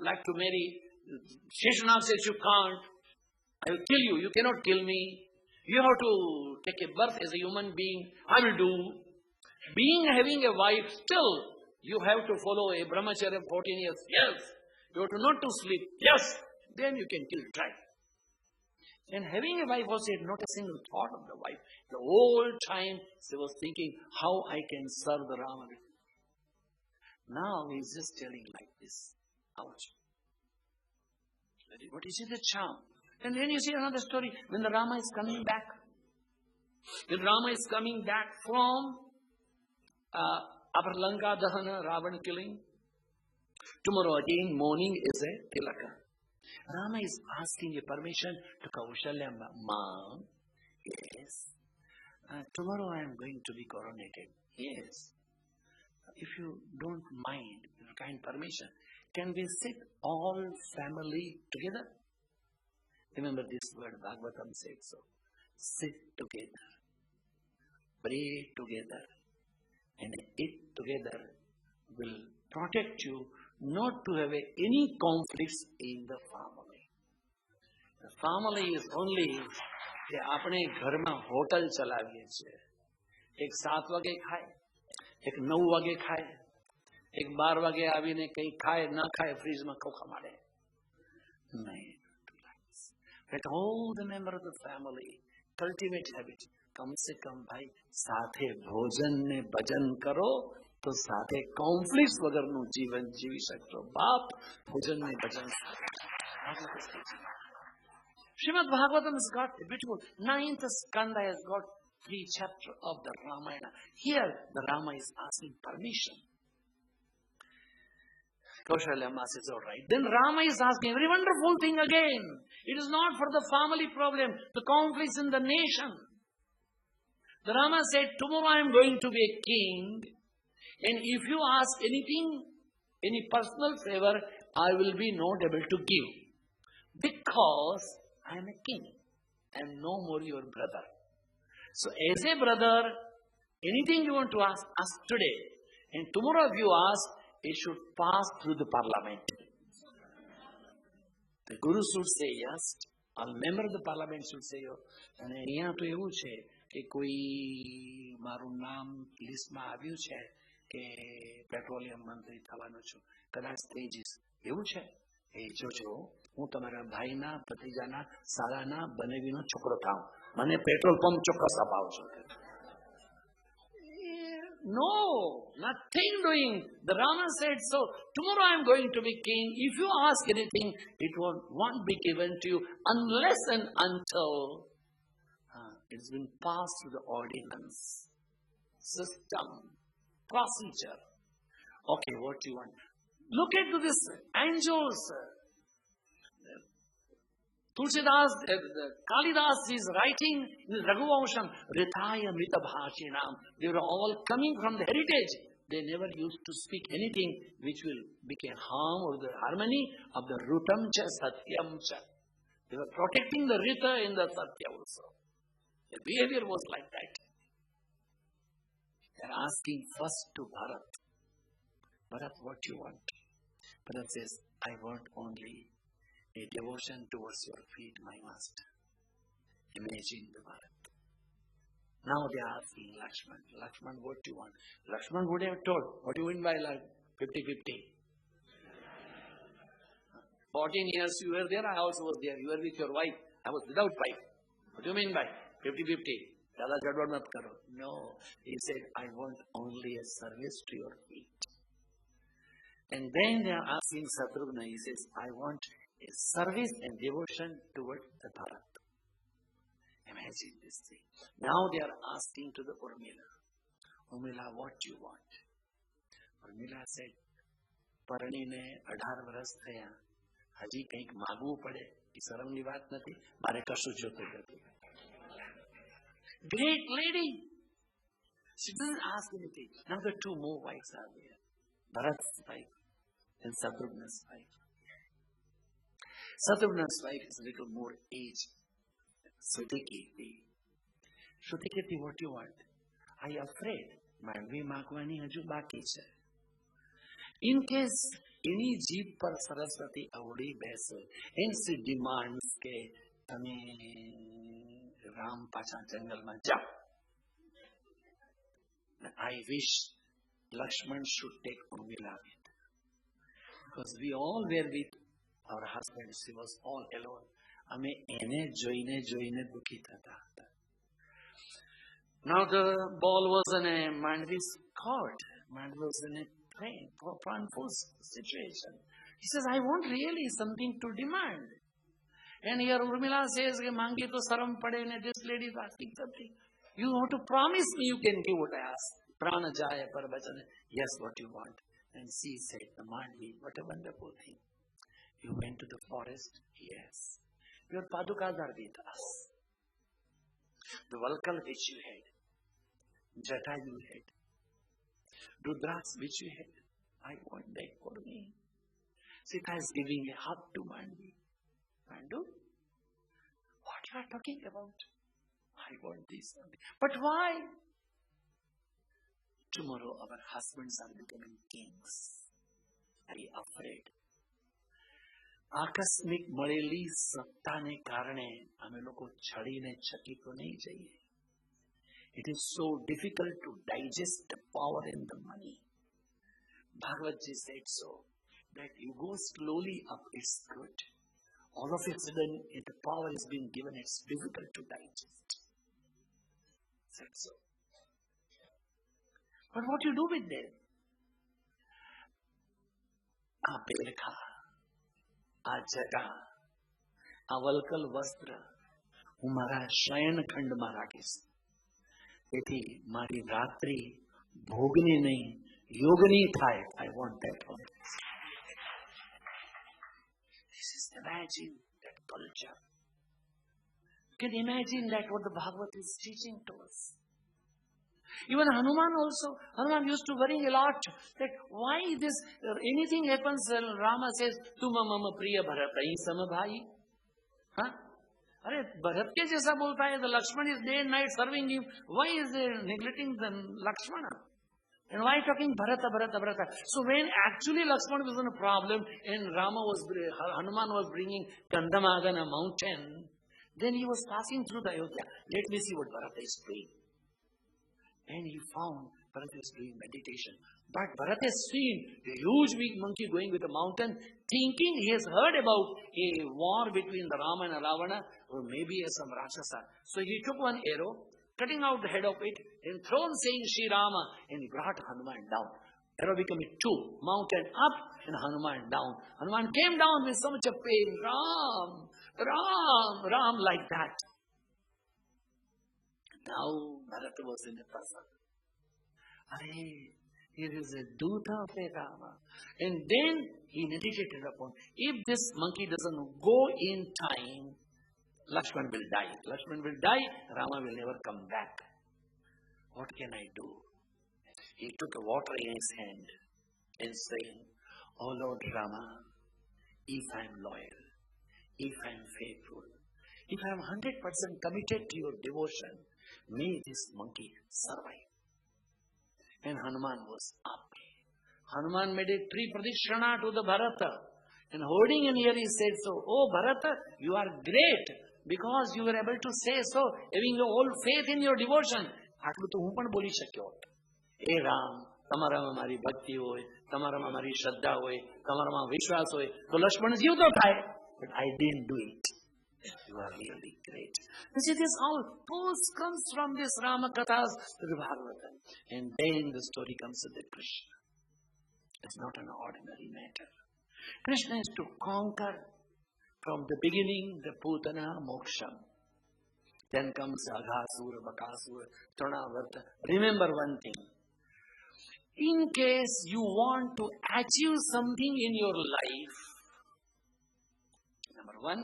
like to marry. Sheshanath says, you can't. I will kill you. You cannot kill me. You have to take a birth as a human being. I will do. Having a wife, still you have to follow a brahmacharya 14 years. Yes. You have to not to sleep. Yes. Then you can kill, try. And having a wife also, he had not a single thought of the wife. The whole time he was thinking how I can serve the Rama. Now he is just telling like this. Ouch. What is it, the charm? And then you see another story. When the Rama is coming back. When Rama is coming back from Upper Lanka Dahana, Ravan killing. Tomorrow again morning is a Tilaka. Rama is asking a permission to Kaushalya. Mom, yes. Tomorrow I am going to be coronated. Yes. If you don't mind, if you kind permission, can we sit all family together? Remember this word, Bhagavatam said so. Sit together, pray together, and eat together will protect you not to have any conflicts in the family. The family is only કે આપણે ઘરમાં hotel ચલાવીએ છીએ. એક 7 વાગે ખાય, એક 9 વાગે ખાય, એક 12 વાગે આવીને કઈ ખાય ના ખાય ફ્રીજમાં ખોખા મારે. નહીં. Let all the members of the family cultivate habit. कम से कम भाई साथे भोजन ने भजन करो तो साथे कॉन्फ्लिक्ट वगरનું જીવન જીવી શકશો. બાપ ભોજન ને ભજન. Srimad Bhagavatam has got a beautiful 9th skanda has got 3 chapters of the Ramayana. Here the Rama is asking permission. Kaushalya Ma says, all right. Then Rama is asking a very wonderful thing again. It is not for the family problem, the conflicts in the nation. The Rama said, tomorrow I am going to be a king, and if you ask anything, any personal favor, I will be not able to give. Because I am a king. I am no more your brother. So as a brother, anything you want to ask today. And tomorrow if you ask, it should pass through the parliament. The Guru should say yes. All member of the parliament should say yes. And અહીંયા તો એવું છે કે કોઈ મારું નામ લિસ્ટમાં આવ્યું છે કે પેટ્રોલિયમ મંત્રી થવાનો છું. કદાચ થઈ જઈશ. એવું છે? એ જોજો. હું તમારા ભાઈના ભત્રીજાના સાલાના બનેવીનો છોકરો થાઉં. મને પેટ્રોલ પંપ ચોક્કસ અપાવજો. No, nothing doing. The Rama said so. Tomorrow I am going to be king. If you ask anything, it won't be given to you unless and until it's been passed through the ordinance, system, procedure. Okay, what do you want? Look into this angels. Tulsidas, Kalidas is writing in Raghuvamsham, Rithaya Mrita Bhashinam. They were all coming from the heritage. They never used to speak anything which will become harm or the harmony of the Rutam cha Satyam cha. They were protecting the Rita in the Satya also. Their behavior was like that. They are asking first to Bharat. Bharat, what do you want? Bharat says, I want only a devotion towards your feet, my master. Imagine the Bharat. Now they are asking Lakshman. Lakshman, what do you want? Lakshman would have told, what do you mean by 50-50? 14 years you were there, I also was there. You were with your wife. I was without wife. What do you mean by 50-50? Dada jadwad mat karo. No. He said, I want only a service to your feet. And then they are asking Satrughna. He says, I want a service and devotion towards the Bharat. Imagine this thing. Now they are asking to the Urmila. Urmila, what do you want? Urmila said, પરણીને 18 વર્ષ થયા. હજી કંઈક માગવું પડે એ શરમની વાત નથી. મારે કશું જોતું નથી. Great lady. She doesn't ask anything. Now the 2 more wives are there. Bharat's wife and Satrughna's wife. Satrughna's wife is a little more aged. Srutikirti. Srutikirti, what do you want? Are you afraid? Maybe Makvani Haju Baki. In case એની જીભ પર સરસ્વતી અવળી બેસે. And she demands કે તમે રામ પાછા જંગલમાં જાઓ. I wish Lakshman should take Urmila with. Because we all were with our husbands. She was all alone. અમે એને જોઈને દુઃખી થતા હતા. Now the ball was in a Mandvi's court. Mandvi was in a painful situation. He says, I want really something to demand. And here Urmila says, Mangi to saram pade, this lady is asking something. You have to promise me you can give what I ask. Prana jaya parvachana. Yes, what you want. And she said, Mandvi, what a wonderful thing. You went to the forest? Yes. Your padukas are with us. The Valkal which you had, Jata you had, Rudras which you had, I want that for me. Sita is giving a hug to Mandu. Mandu, what you are talking about? I want this. But why? Tomorrow our husbands are becoming kings. Very afraid. આકસ્મિક મળેલી સત્તાને કારણે અમે લોકો છડીને છકી તો નહીં જઈએ. It is so difficult to digest the power in the money. Bhagavad-ji said so, that you go slowly up, it's good. All of a sudden, if the power is being given, it's difficult to digest. Said so. But what you do with them? Belka. આ જટા, આ વલ્કલ વસ્ત્ર હું મારા શયન ખંડમાં રાખીશ. તેથી મારી રાત્રિ ભોગની નહીં યોગની થાય. I want that one. This is, imagine that culture. You can imagine that what the Bhagavad is teaching to us. Even Hanuman also, Hanuman used to worry a lot that why this, anything happens, Rama says, Tuma mama priya bharata hi samabhai. Huh? Arre, Bharat ke jaisa bolta hai, the Lakshman is day and night serving him. Why is he neglecting the Lakshmana? And why talking Bharata, Bharata, Bharata? So when actually Lakshman was in a problem and Hanuman was bringing Gandhamadana mountain, then he was passing through the Ayodhya. Let me see what Bharata is doing. And he found Bharata is doing meditation. But Bharata has seen a huge big monkey going with a mountain, thinking he has heard about a war between the Rama and Ravana, or maybe some Rakshasa. So he took one arrow, cutting out the head of it, and thrown saying Shri Rama, and he brought Hanuman down. Arrow became two, mountain up and Hanuman down. Hanuman came down with so much of pain, Ram, Ram, Ram, like that. Now Bharata was in the person. Here is a Duta of a Rama. And then he meditated upon, if this monkey doesn't go in time, Lakshman will die. Lakshman will die, Rama will never come back. What can I do? He took a water in his hand and saying, Oh Lord Rama, if I am loyal, if I am faithful, if I am 100% committed to your devotion, may this monkey survive. And Hanuman was up. Hanuman made a 3 pradikshana to the Bharata. And holding in here he said so, Oh Bharata, you are great because you were able to say so, having your all faith in your devotion. આટલું તો હું પણ બોલી શક્યો. એ રામ, તમારામાં મારી ભક્તિ હોય, તમારામાં મારી શ્રદ્ધા હોય, તમારામાં વિશ્વાસ હોય, તો લક્ષ્મણ જીવતો થાય. But I didn't do it. You are really great. You see, this all comes from this Rama Kathas to the Bhagavatam. And then the story comes to the Krishna. It's not an ordinary matter. Krishna is to conquer from the beginning the Putana Moksham. Then comes Aghasura, Bakasura, Trinavarta. Remember one thing. In case you want to achieve something in your life, number one,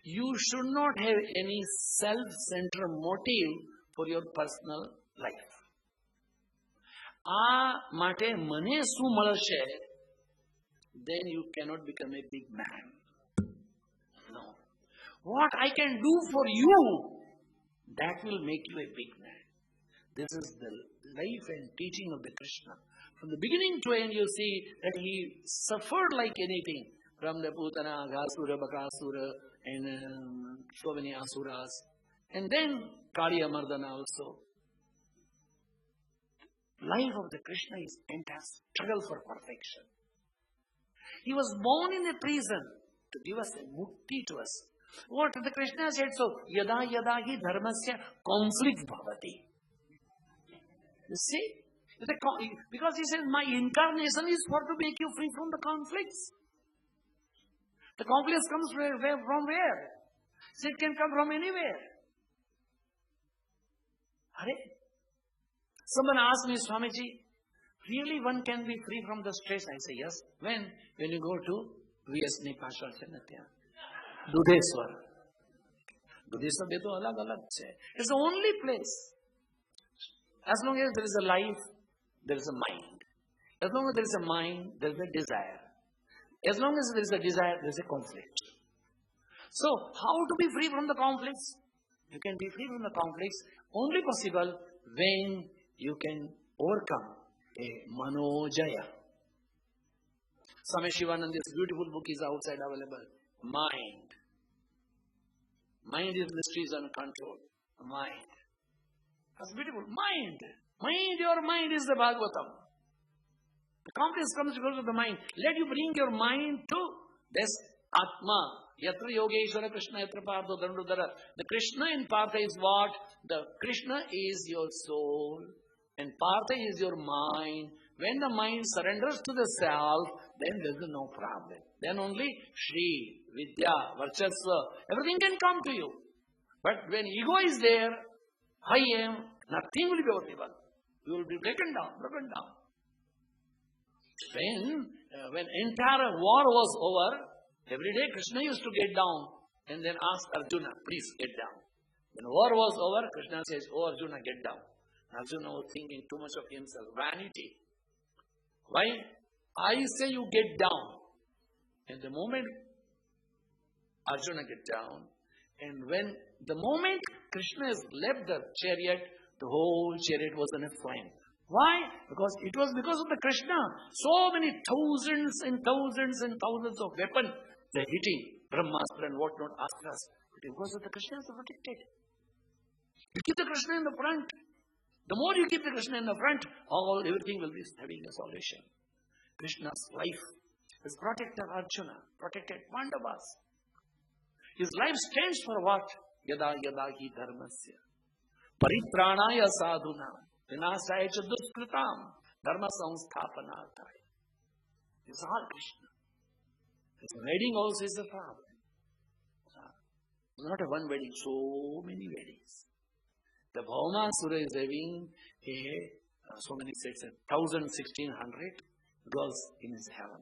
you should not have any self-centered motive for your personal life. માટે મને શું મળશે? Then you cannot become a big man. No. What I can do for you, that will make you a big man. This is the life and teaching of the Krishna. From the beginning to end, you see that he suffered like anything from the Putana, Ghasura, Bakasura, and so many Asuras. And then Kaliya Mardana also. Life of the Krishna is entire struggle for perfection. He was born in a prison to give us a mukti to us. What the Krishna said, so yada yada hi dharmasya conflict bhavati. You see? Because he says, my incarnation is for to make you free from the conflicts. The conflicts comes from where? So it can come from anywhere. Someone asked me, Swamiji, really one can be free from the stress? I say, yes. When you go to V.S. Nipashwar Chanatya, Dudeswar. Dudeswar be to alag alag che. It's the only place. As long as there is a life, there is a mind. As long as there is a mind, there is a desire. As long as there is a desire, there is a conflict. So, how to be free from the conflicts? You can be free from the conflicts only possible when you can overcome a manojaya. Swami Shivananda's beautiful book is outside available. Mind. Mind is mysteries uncontrolled. Mind. That's beautiful. Mind. Mind, your mind is the Bhagavatam. The confidence comes because of the mind. Let you bring your mind to this Atma. Yatra Yogeshwara Krishna Yatra Partha Dandudara. The Krishna in Partha is what? The Krishna is your soul and Partha is your mind. When the mind surrenders to the self, then there is no problem. Then only Shri, Vidya, Varchasva, everything can come to you. But when ego is there, I am, nothing will be possible. You will be broken down. When entire war was over, every day Krishna used to get down and then ask Arjuna, please get down. When war was over, Krishna says, oh Arjuna, get down. Arjuna was thinking too much of himself, vanity. Why? I say you get down. And the moment Arjuna get down, and when the moment Krishna has left the chariot, the whole chariot was in a flame. Why? Because it was because of the Krishna. So many thousands and thousands and thousands of weapons they're hitting, Brahmastra and whatnot, Astras. Because of the Krishna is protected. You keep the Krishna in the front. The more you keep the Krishna in the front, everything will be having a solution. Krishna's life has protected Arjuna, protected Pandavas. His life stands for what? Yada yada hi dharmasya. Paritranaya sadhuna. Vinasaya cha duskritam. Dharma samsthapanarthaya. It's all Krishna. His wedding also is a problem. Not a one wedding, so many weddings. The Bhaumasura is having so many sets, 1,000, 1,600 girls in his heaven.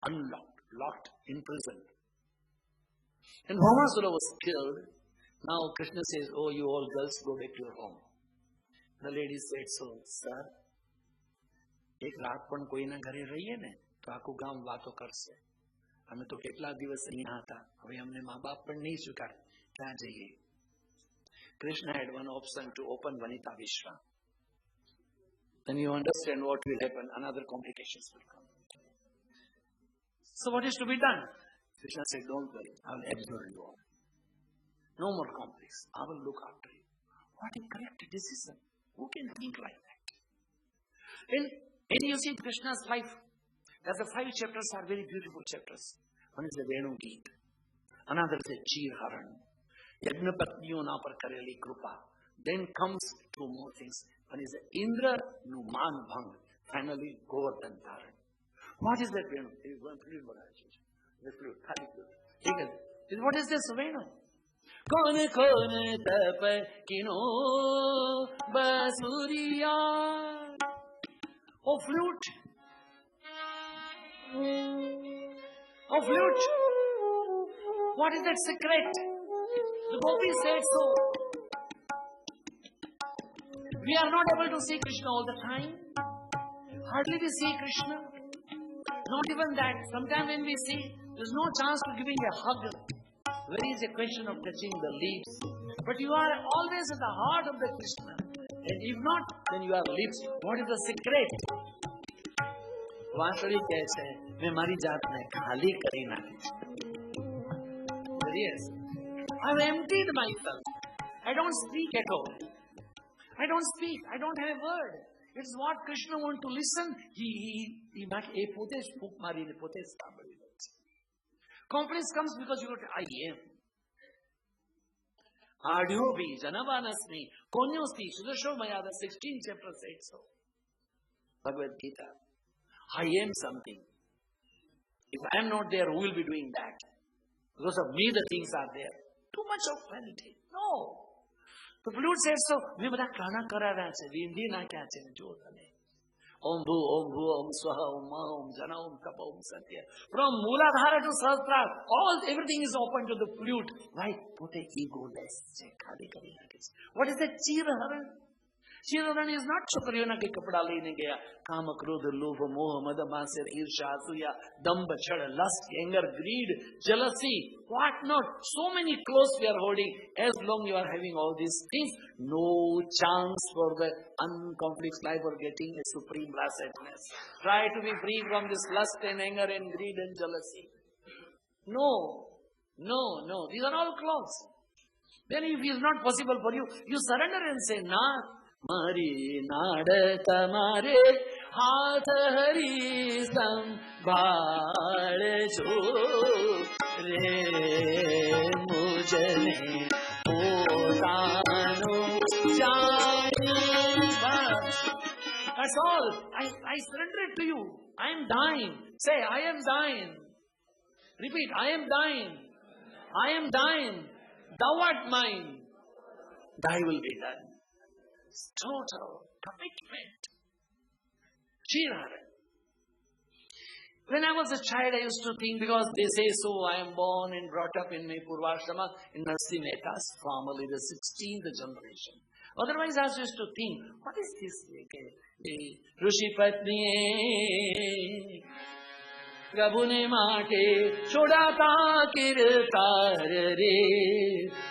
Unlocked, locked, imprisoned. And Bhaumasura was killed. Now Krishna says, oh, you all girls, go back to your home. The lady said, so, sir, एक रात पण कोईना घरे रहिए ने तो आखું ગામ વાતો કરશે. અમે તો કેટલા દિવસ અહીંયા હતા, હવે અમને મા બાપ પણ નહીં સ્વીકારે, ક્યાં જઈએ? Krishna had one option to open Vanita Vishwa. Then you understand what will happen, another complications will come. So what is to be done? Krishna said, don't worry, I will absorb you all. No more complex, I will look after you. What a correct decision. Who can think like that? And you see Krishna's life, the 5 chapters are very beautiful chapters. One is the Venu Geet, another is the Chir Haran, Yagnapatniyo na par kareli krupa. Then comes 2 more things. One is the Indra Numan Bhang, finally Govardhan Dharan. What is that Venu? It is one flute, the flute, Kali flute. What is this Venu? कौन कौन तप किनो बसुरिया. Oh flute. Oh flute. What is that secret? The Gopi said so. We are not able to see Krishna all the time. Hardly we see Krishna. Not even that. Sometimes when we see, there is no chance to giving a hug. Where is a question of touching the leaves? But you are always at the heart of the Krishna. And if not, then you are lips. What is the secret? વાંસળી કહે છે મેં મારી જાતને ખાલી કરી નાખી છે. Yes, I've emptied myself. I don't speak at all. I don't speak. I don't have a word. It's what Krishna wants to listen. He પોતે જ ફૂંક મારીને પોતે જ સાંભળી લે છે. Confidence comes because you go, I am. Adhyobhi janavanasmi konyosti Sudashomayada 16th chapter says so. Bhagavad Gita. I am something. If I am not there, who will be doing that? Because of me the things are there. Too much of vanity. No. The flute says so. મેં બધા કાના કરાવ્યા છે, વિંધી નાખ્યા છે, જો તમે. Om Bhu, Om Swaha, Om Ma, Om Jana, Om Tapa, Om Satya. From Mooladhara to Sahasrara, everything is open to the flute. Why? Pote egoless છે, ખાલી કરી નાખે છે. What is that ચીરહરણ? ચીરહરણ is not છોકરીઓના કે કપડા લઈને ગયા. કામ, ક્રોધ, લોભ, મોહ, મદ, માત્સર્ય, ઈર્ષા, અસૂયા, દંભ, છળ, lust, anger, greed, jealousy, what not? So many clothes we are holding. As long you are having all these things, no chance for the unconflict life or getting a supreme blessedness. Try to be free from this lust and anger and greed and jealousy. No. These are all clothes. Then if it is not possible for you, you surrender and say, Nath, મારી નાડ તમારે હાથ હરી સંભાળજો રે મુજને પોતાનો જાણ્યું. That's all. I surrender it to you. I am thine. Say, I am thine. Repeat, I am thine. I am thine. Thou art mine. Thy will be done. Total commitment. Chirara. When I was a child, I used to think, because they say so, I am born and brought up in my Purvashrama in Narsi Mehta's family, the 16th generation. Otherwise, I used to think, what is this? Rishi Patni Prabhune Mate Chodata Kirtar Re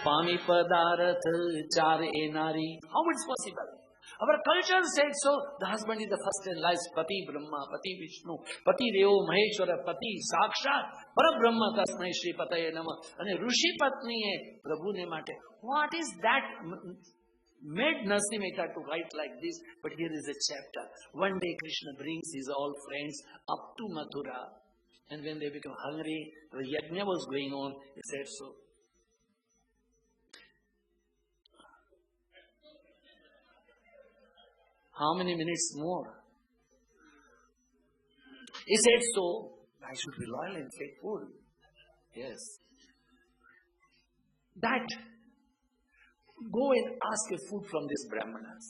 Pami Padarat Char Enari. How it's possible? Our culture says so. The husband is the first and last. Pati Brahma, Pati Vishnu, Pati Deo Maheshwara, Pati Sakshat, Parabrahma Tasmai Shri Pataye Nama. And Rishi Patni hai Prabhune Mate. What is that made Narsi Mehta to write like this? But here is a chapter. One day Krishna brings his all friends up to Mathura. And when they become hungry, the yajna was going on, he said so. How many minutes more? He said so. I should be loyal and faithful. Yes. That, go and ask a food from these Brahmanas.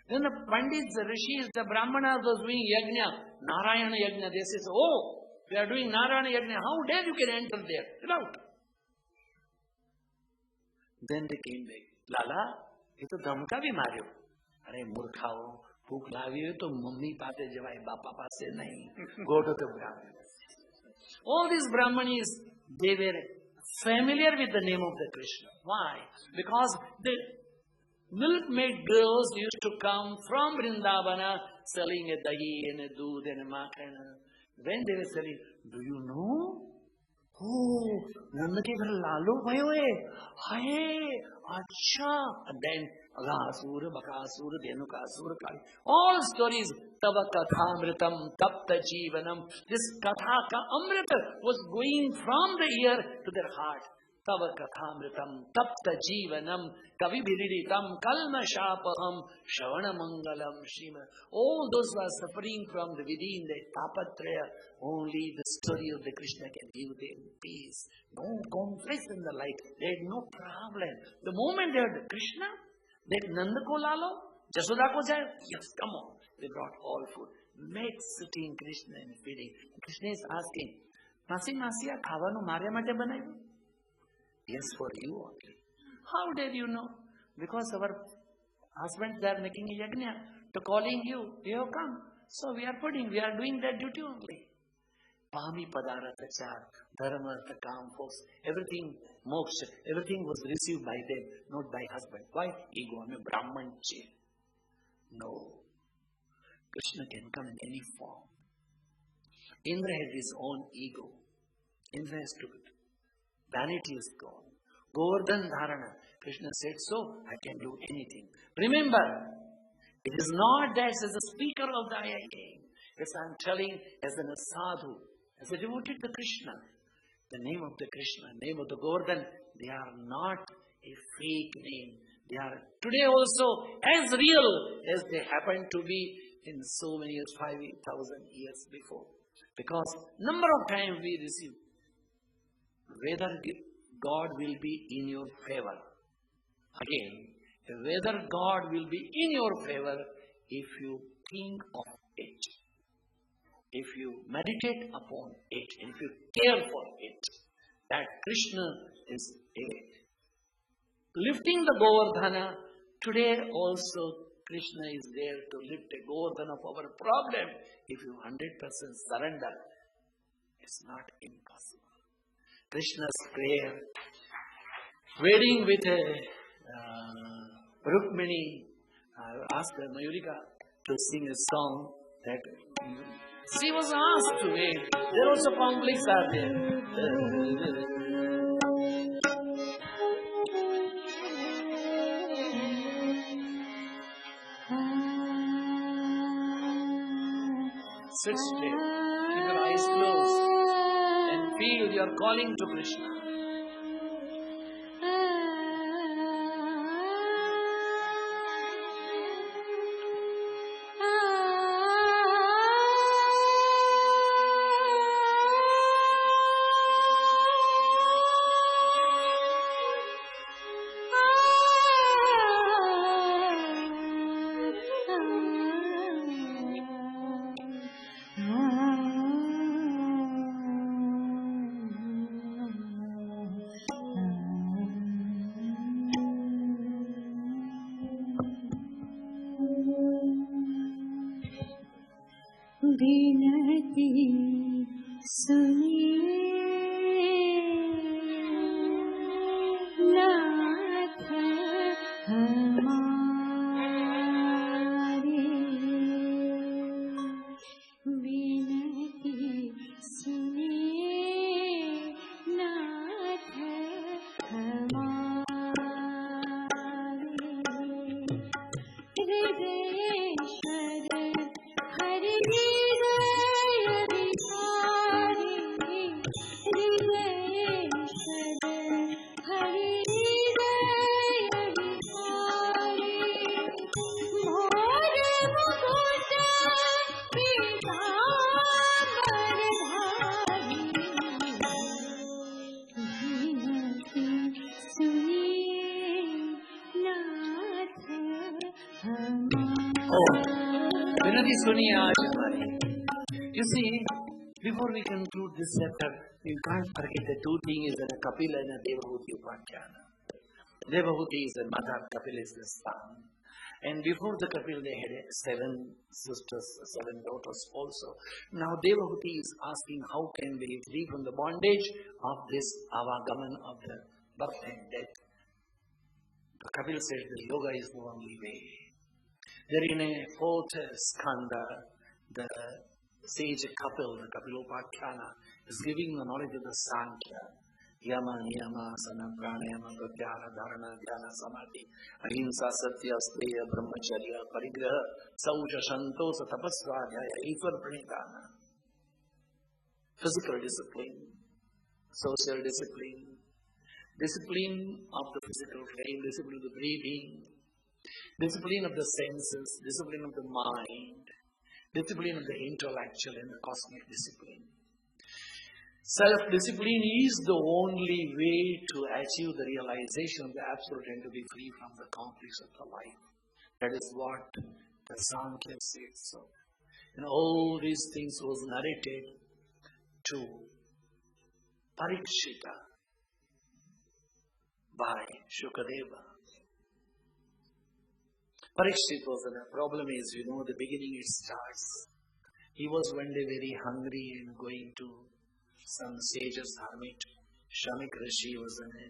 Then the Pandits, the Rishis, the Brahmanas was doing yajna, Narayana yajna. They say, oh, we are doing Narayana yajna. How dare you can enter there? Get out. Then they came back. Lala, ये तो धमका भी मार्यो. अरे मूर्खाओ, भूख लागी हो तो mummy पासे जवाई, बापा पासे नहीं. Go to the Brahmanas. All these Brahmanis, they were familiar with the name of the Krishna. Why? Because the milkmaid girls used to come from Vrindavana selling a dahi and a doodh and a makhan. When they were selling, do you know? Oh, Nandaki ghar lalu bhayo hai. Hai, acha. And then Aghasura, Bakasura, Dhenukasura, Kali. All stories. Tava katha amritam tapta jivanam. This katha ka amrita was going from the ear to their heart. Tava katha amritam tapta jivanam kavibhiritam kalmashapaham shavana mangalam shima. All those who are suffering from the within, the tapatraya, only the story of the Krishna can give them peace. No conflict in the life. They had no problem. The moment they heard Krishna, they Nanda ko lalo, Jasoda ko jai, yes, come on. They brought all food. Made sitting Krishna and feeding. Krishna is asking, Masi Masiya khawanu marya mate banayu? Yes, for you only. How did you know? Because our husbands are making a yajna to calling you. You have come. So we are putting, we are doing that duty only. Pami padarata char, dharma, kam, folks, everything, moksha, everything was received by them, not by husband. Why? Ego, I'm a Brahman che. No. Krishna can come in any form. Indra had his own ego. Indra has took it. Vanity is gone. Govardhan Dharana. Krishna said, so I can do anything. Remember, it is not that as a speaker of the IIA. Yes, I am telling as a sadhu, as a devotee to Krishna. The name of the Krishna, name of the Govardhan, they are not a fake name. They are today also as real as they happen to be in so many years, 5,000 years before. Because number of times we receive, whether God will be in your favor. Again, whether God will be in your favor if you think of it. If you meditate upon it, if you care for it, that Krishna is lifting the Govardhana. Today also Krishna is there to lift a Govardhana of our problem. If you 100% surrender, it's not impossible. Krishna's prayer, wedding with a Rukmini, asked Mayurika to sing a song that she was asked to wait. There also conflicts are there. Sit straight, keep your eyes closed and feel you are calling to Krishna. You see, before we conclude this chapter, you can't forget the two things that a Kapila and a Devahuti Upakhana. Devahuti is the mother, Kapila is the son. And before the Kapil, they had 7 sisters, 7 daughters also. Now Devahuti is asking, how can we be free from the bondage of this avagaman of the birth and death? The Kapil says the yoga is the only way. There in a 4th skanda, the sage Kapil, the Kapilopakhana, is giving the knowledge of the Sankhya. Yama, Niyama, Asana, Pranayama, Pratyahara, Dharana, Dhyana, Samadhi, Ahimsa, Satya, Steya, Brahmacharya, Parigraha, Saucha, Shantosa, Tapasvadhyaya, Equal Pranidhana. Physical discipline, social discipline, discipline of the physical frame, discipline of the breathing, discipline of the senses, discipline of the mind, discipline of the intellectual and the cosmic discipline. Self-discipline is the only way to achieve the realization of the absolute and to be free from the conflicts of the life. That is what the Sankhya says. So, all these things was narrated to Parikshita by Shukadeva. Parikshit was the problem is, the beginning it starts. He was one day very hungry and going to some sage's hermit. Shamik Rishi was in a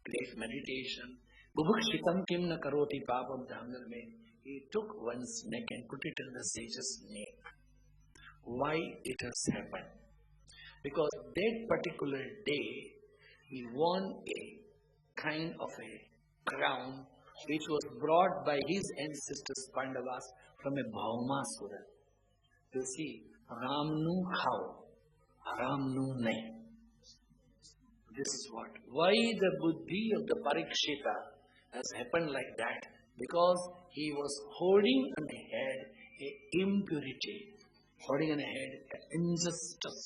great meditation. Bubhukshitam kim na karoti papam, the hunger man. He took one snake and put it in the sage's neck. why it has happened. Because that particular day, he won a kind of a crown which was brought by his ancestors Pandavas from a Bhaumasura. You see, Ramnu how? Ramnu nahi. This is what. Why the buddhi of the Parikshita has happened like that? Because he was holding on the head a impurity, holding on the head an injustice,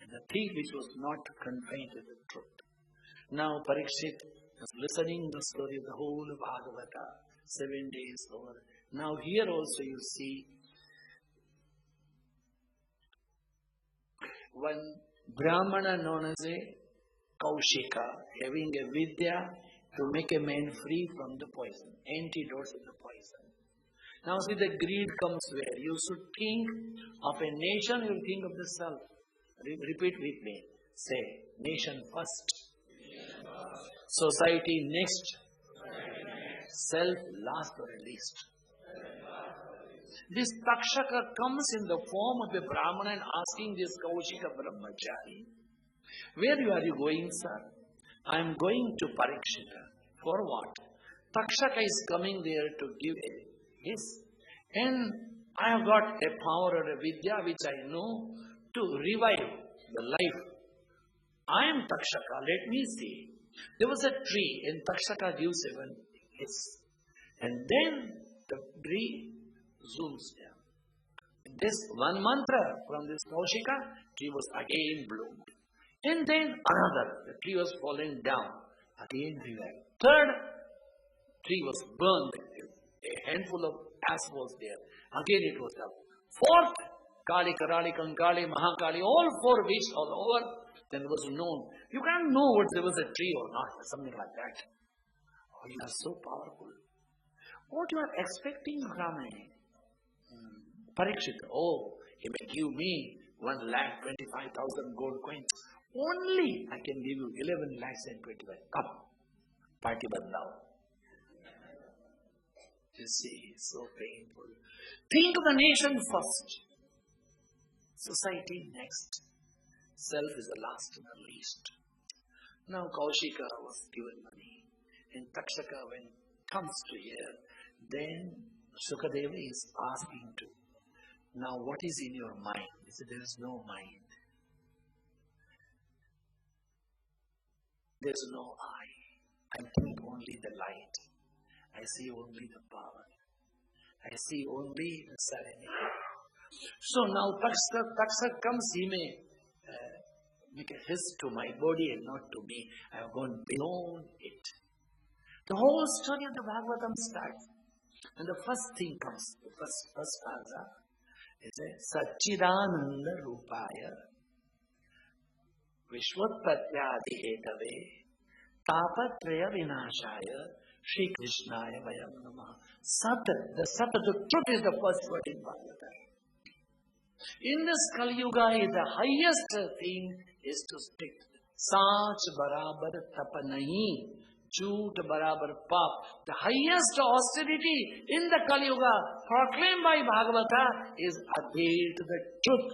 and the thing which was not confined to the truth. Now Parikshit is listening the story of the whole Bhagavata, 7 days over. Now here also you see one Brahmana known as a Kaushika, having a vidya to make a man free from the poison, antidotes of the poison. Now see, the greed comes where? You should think of a nation, you think of the self. Repeat with me. Say, nation first, society next, self last or least. This Takshaka comes in the form of a Brahmana and asking this Kaushika Brahmachari, where are you going, sir? I am going to Parikshita. For what? Takshaka is coming there to give a yes. And I have got a power or a vidya which I know to revive the life. I am Takshaka. Let me see. There was a tree and Takshaka gives a one hiss. And then the tree zooms down. This one mantra from this Kaushika, tree was again bloomed. And then another, the tree was falling down, again revived. Third, tree was burned, a handful of ash was there, again it was up. Fourth, Kali, Karali, Kankali, Mahakali, all four wished all over, then was known. You can't know what there was a tree or not, something like that. Oh, you are so powerful. What you are expecting from a Parikshit? Oh, he may give me 1,25,000 gold coins. Only I can give you 11 lakhs and 25. Come, party badlao. You see, so painful. Think of the nation first, society next, self is the last and the least. Now Kaushika was given money, and Takshaka when comes to here, then Sukadeva is asking to, now what is in your mind? He said, there is no mind. There is no I. I think only the light. I see only the power. I see only the serenity. So now Takshaka comes, he may make a hiss to my body and not to me. I have gone beyond it. The whole story of the Bhagavatam starts. And the first thing comes, the first paragraph is a Satchidananda Rupaya Vishwatpatyadi Etave Tapatraya Vinashaya Shri Krishnaya Vayam Namah. Sat, the Sat, the truth is the first word in Bhagavatam. In this Kali Yuga, the highest thing is to stick. Sach barabar tapa nahi, jhoot barabar pap. The highest austerity in the Kali Yuga, proclaimed by Bhagavata, is adhere to the truth.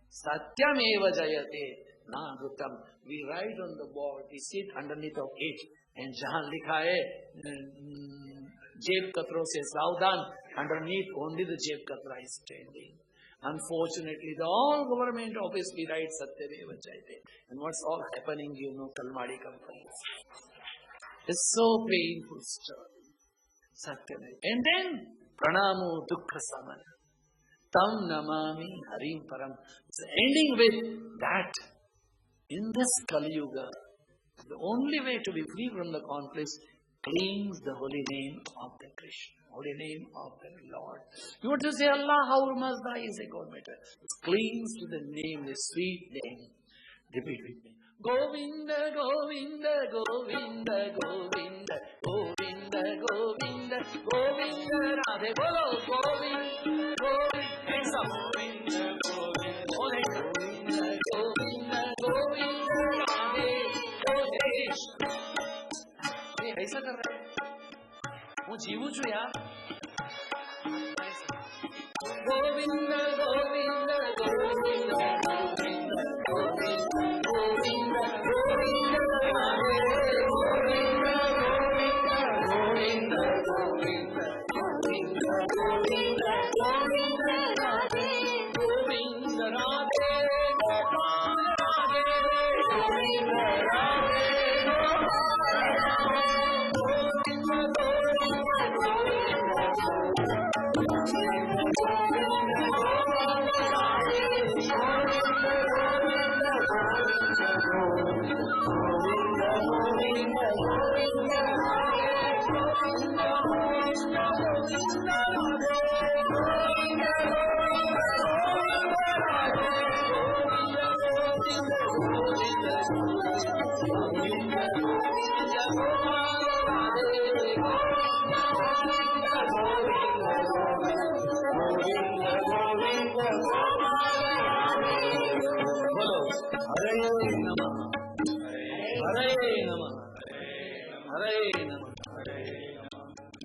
Satyam eva jayate na rutam. We write on the board, we sit underneath of it, and jahan likha hai, jeb katro se savdhan, underneath only the jeb katra is standing. Unfortunately, the all government obviously writes Satyameva Jayate. And what's all happening, you know, Kalmadi companies. It's so painful story. Satyameva. And then, Pranamo Dukkha Samana. Tam Namami Harim Param. It's ending with that. In this Kali Yuga, the only way to be free from the conflicts, cleans the holy name of the Krishna, holy name of the Lord. You want to say Allah, how must I? Is a God matter. It clings to the name, the sweet name. Repeat with me. Govinda, Govinda, Govinda, Govinda, Govinda, Govinda, Govinda, Radhe Bolo, Govinda, Govinda, hands up. Govinda, Govinda, Govinda, Govinda, Govinda, Radhe, Govinda. ऐसा कर रहा है वो जीवू छू यार Govind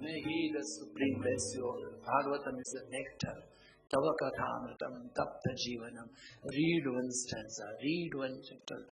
May He, the Supreme, bless you all. Bhagavatam is the nectar. Tava kathamritam tapta jivanam. Read one stanza, read one chapter.